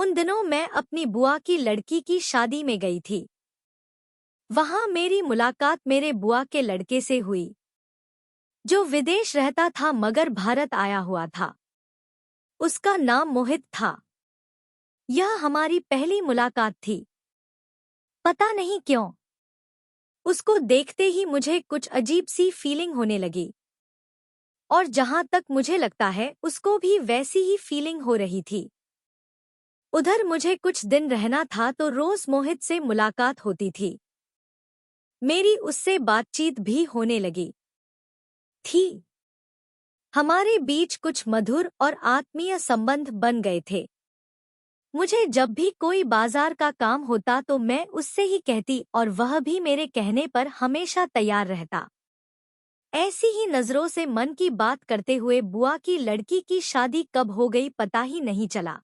उन दिनों मैं अपनी बुआ की लड़की की शादी में गई थी। वहां मेरी मुलाकात मेरे बुआ के लड़के से हुई, जो विदेश रहता था मगर भारत आया हुआ था। उसका नाम मोहित था। यह हमारी पहली मुलाकात थी। पता नहीं क्यों, उसको देखते ही मुझे कुछ अजीब सी फीलिंग होने लगी, और जहां तक मुझे लगता है उसको भी वैसी ही फीलिंग हो रही थी। उधर मुझे कुछ दिन रहना था तो रोज मोहित से मुलाकात होती थी। मेरी उससे बातचीत भी होने लगी थी। हमारे बीच कुछ मधुर और आत्मीय संबंध बन गए थे। मुझे जब भी कोई बाजार का काम होता तो मैं उससे ही कहती और वह भी मेरे कहने पर हमेशा तैयार रहता। ऐसी ही नजरों से मन की बात करते हुए बुआ की लड़की की शादी कब हो गई पता ही नहीं चला।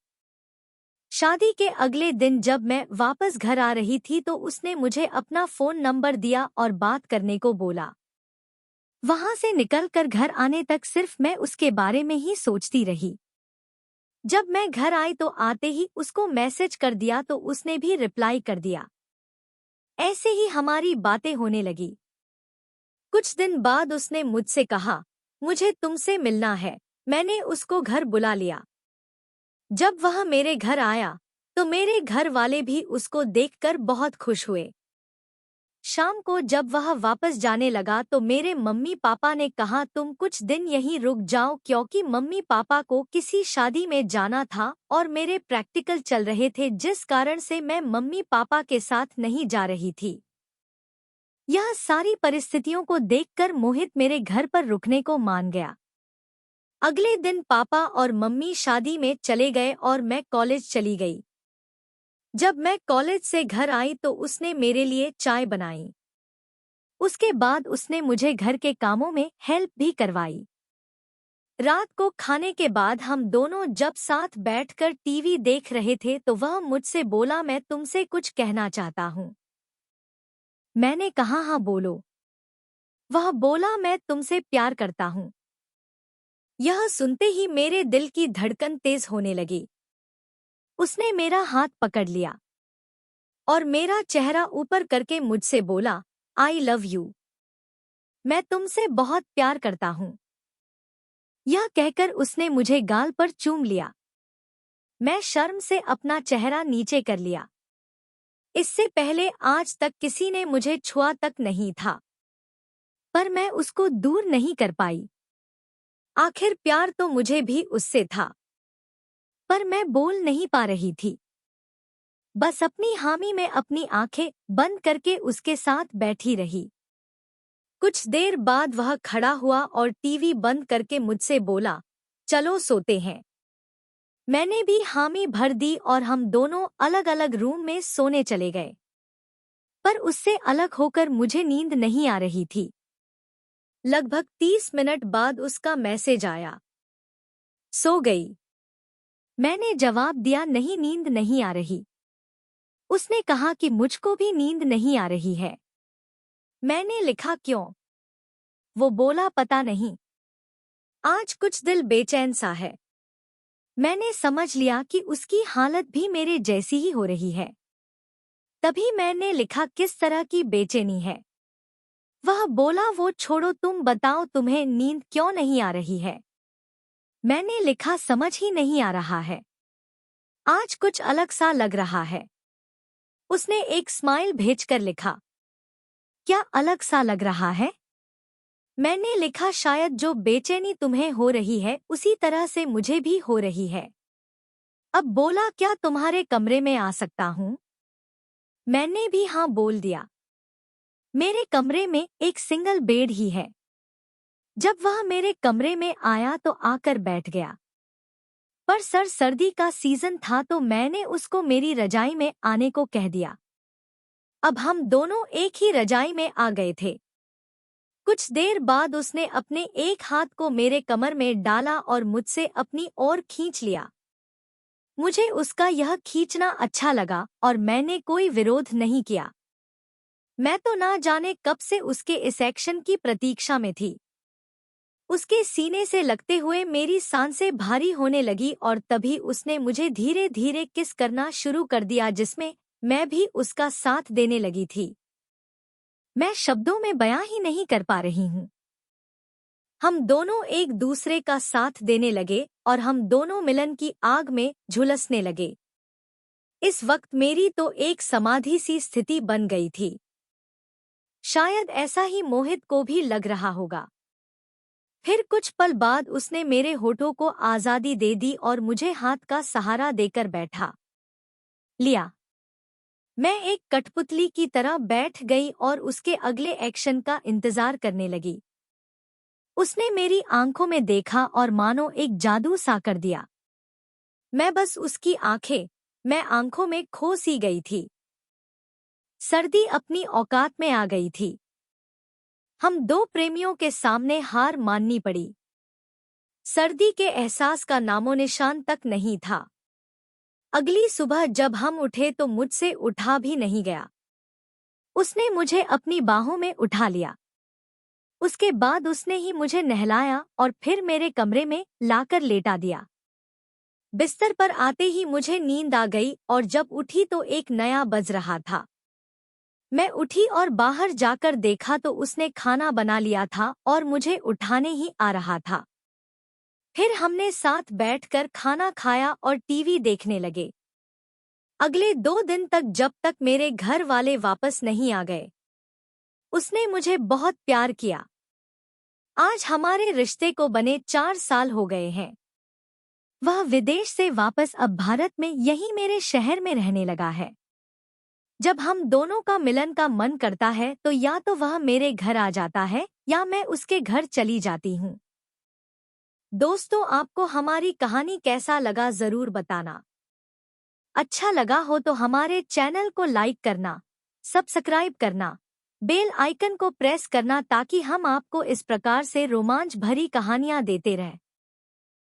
शादी के अगले दिन जब मैं वापस घर आ रही थी तो उसने मुझे अपना फोन नंबर दिया और बात करने को बोला। वहां से निकलकर घर आने तक सिर्फ मैं उसके बारे में ही सोचती रही। जब मैं घर आई तो आते ही उसको मैसेज कर दिया तो उसने भी रिप्लाई कर दिया। ऐसे ही हमारी बातें होने लगी। कुछ दिन बाद उसने मुझसे कहा, मुझे तुमसे मिलना है। मैंने उसको घर बुला लिया। जब वह मेरे घर आया तो मेरे घर वाले भी उसको देखकर बहुत खुश हुए। शाम को जब वह वापस जाने लगा तो मेरे मम्मी पापा ने कहा तुम कुछ दिन यहीं रुक जाओ, क्योंकि मम्मी पापा को किसी शादी में जाना था और मेरे प्रैक्टिकल चल रहे थे, जिस कारण से मैं मम्मी पापा के साथ नहीं जा रही थी। यह सारी परिस्थितियों को देखकर मोहित मेरे घर पर रुकने को मान गया। अगले दिन पापा और मम्मी शादी में चले गए और मैं कॉलेज चली गई। जब मैं कॉलेज से घर आई तो उसने मेरे लिए चाय बनाई। उसके बाद उसने मुझे घर के कामों में हेल्प भी करवाई। रात को खाने के बाद हम दोनों जब साथ बैठकर टीवी देख रहे थे तो वह मुझसे बोला, मैं तुमसे कुछ कहना चाहता हूँ। मैंने कहा, हाँ बोलो। वह बोला, मैं तुमसे प्यार करता हूँ। यह सुनते ही मेरे दिल की धड़कन तेज होने लगी। उसने मेरा हाथ पकड़ लिया और मेरा चेहरा ऊपर करके मुझसे बोला, आई लव यू। मैं तुमसे बहुत प्यार करता हूँ। यह कहकर उसने मुझे गाल पर चूम लिया। मैं शर्म से अपना चेहरा नीचे कर लिया। इससे पहले आज तक किसी ने मुझे छुआ तक नहीं था, पर मैं उसको दूर नहीं कर पाई। आखिर प्यार तो मुझे भी उससे था, पर मैं बोल नहीं पा रही थी। बस अपनी हामी में अपनी आंखें बंद करके उसके साथ बैठी रही। कुछ देर बाद वह खड़ा हुआ और टीवी बंद करके मुझसे बोला, चलो सोते हैं। मैंने भी हामी भर दी और हम दोनों अलग अलग रूम में सोने चले गए। पर उससे अलग होकर मुझे नींद नहीं आ रही थी। लगभग 30 मिनट बाद उसका मैसेज आया, सो गई। मैंने जवाब दिया, नहीं, नींद नहीं आ रही। उसने कहा कि मुझको भी नींद नहीं आ रही है। मैंने लिखा, क्यों? वो बोला, पता नहीं, आज कुछ दिल बेचैन सा है। मैंने समझ लिया कि उसकी हालत भी मेरे जैसी ही हो रही है। तभी मैंने लिखा, किस तरह की बेचैनी है? वह बोला, वो छोड़ो, तुम बताओ तुम्हें नींद क्यों नहीं आ रही है? मैंने लिखा, समझ ही नहीं आ रहा है, आज कुछ अलग सा लग रहा है। उसने एक स्माइल भेजकर लिखा, क्या अलग सा लग रहा है? मैंने लिखा, शायद जो बेचैनी तुम्हें हो रही है उसी तरह से मुझे भी हो रही है। अब बोला, क्या तुम्हारे कमरे में आ सकता हूँ? मैंने भी हाँ बोल दिया। मेरे कमरे में एक सिंगल बेड ही है। जब वह मेरे कमरे में आया तो आकर बैठ गया। पर सर्दी का सीजन था तो मैंने उसको मेरी रजाई में आने को कह दिया। अब हम दोनों एक ही रजाई में आ गए थे। कुछ देर बाद उसने अपने एक हाथ को मेरे कमर में डाला और मुझसे अपनी ओर खींच लिया। मुझे उसका यह खींचना अच्छा लगा और मैंने कोई विरोध नहीं किया। मैं तो ना जाने कब से उसके इस एक्शन की प्रतीक्षा में थी। उसके सीने से लगते हुए मेरी सांसें भारी होने लगी और तभी उसने मुझे धीरे धीरे किस करना शुरू कर दिया, जिसमें मैं भी उसका साथ देने लगी थी। मैं शब्दों में बयां ही नहीं कर पा रही हूँ। हम दोनों एक दूसरे का साथ देने लगे और हम दोनों मिलन की आग में झुलसने लगे। इस वक्त मेरी तो एक समाधि सी स्थिति बन गई थी। शायद ऐसा ही मोहित को भी लग रहा होगा। फिर कुछ पल बाद उसने मेरे होठों को आजादी दे दी और मुझे हाथ का सहारा देकर बैठा लिया। मैं एक कठपुतली की तरह बैठ गई और उसके अगले एक्शन का इंतजार करने लगी। उसने मेरी आंखों में देखा और मानो एक जादू सा कर दिया। मैं बस उसकी मैं आंखों में खो सी गई थी। सर्दी अपनी औकात में आ गई थी। हम दो प्रेमियों के सामने हार माननी पड़ी। सर्दी के एहसास का नामो निशान तक नहीं था। अगली सुबह जब हम उठे तो मुझसे उठा भी नहीं गया। उसने मुझे अपनी बाहों में उठा लिया। उसके बाद उसने ही मुझे नहलाया और फिर मेरे कमरे में लाकर लेटा दिया। बिस्तर पर आते ही मुझे नींद आ गई और जब उठी तो एक नया बज रहा था। मैं उठी और बाहर जाकर देखा तो उसने खाना बना लिया था और मुझे उठाने ही आ रहा था। फिर हमने साथ बैठकर खाना खाया और टीवी देखने लगे। अगले 2 दिन तक, जब तक मेरे घर वाले वापस नहीं आ गए, उसने मुझे बहुत प्यार किया। आज हमारे रिश्ते को बने 4 साल हो गए हैं। वह विदेश से वापस अब भारत में यहीं मेरे शहर में रहने लगा है। जब हम दोनों का मिलन का मन करता है तो या तो वह मेरे घर आ जाता है या मैं उसके घर चली जाती हूँ। दोस्तों, आपको हमारी कहानी कैसा लगा जरूर बताना। अच्छा लगा हो तो हमारे चैनल को लाइक करना, सब्सक्राइब करना, बेल आइकन को प्रेस करना ताकि हम आपको इस प्रकार से रोमांच भरी कहानियाँ देते रहें।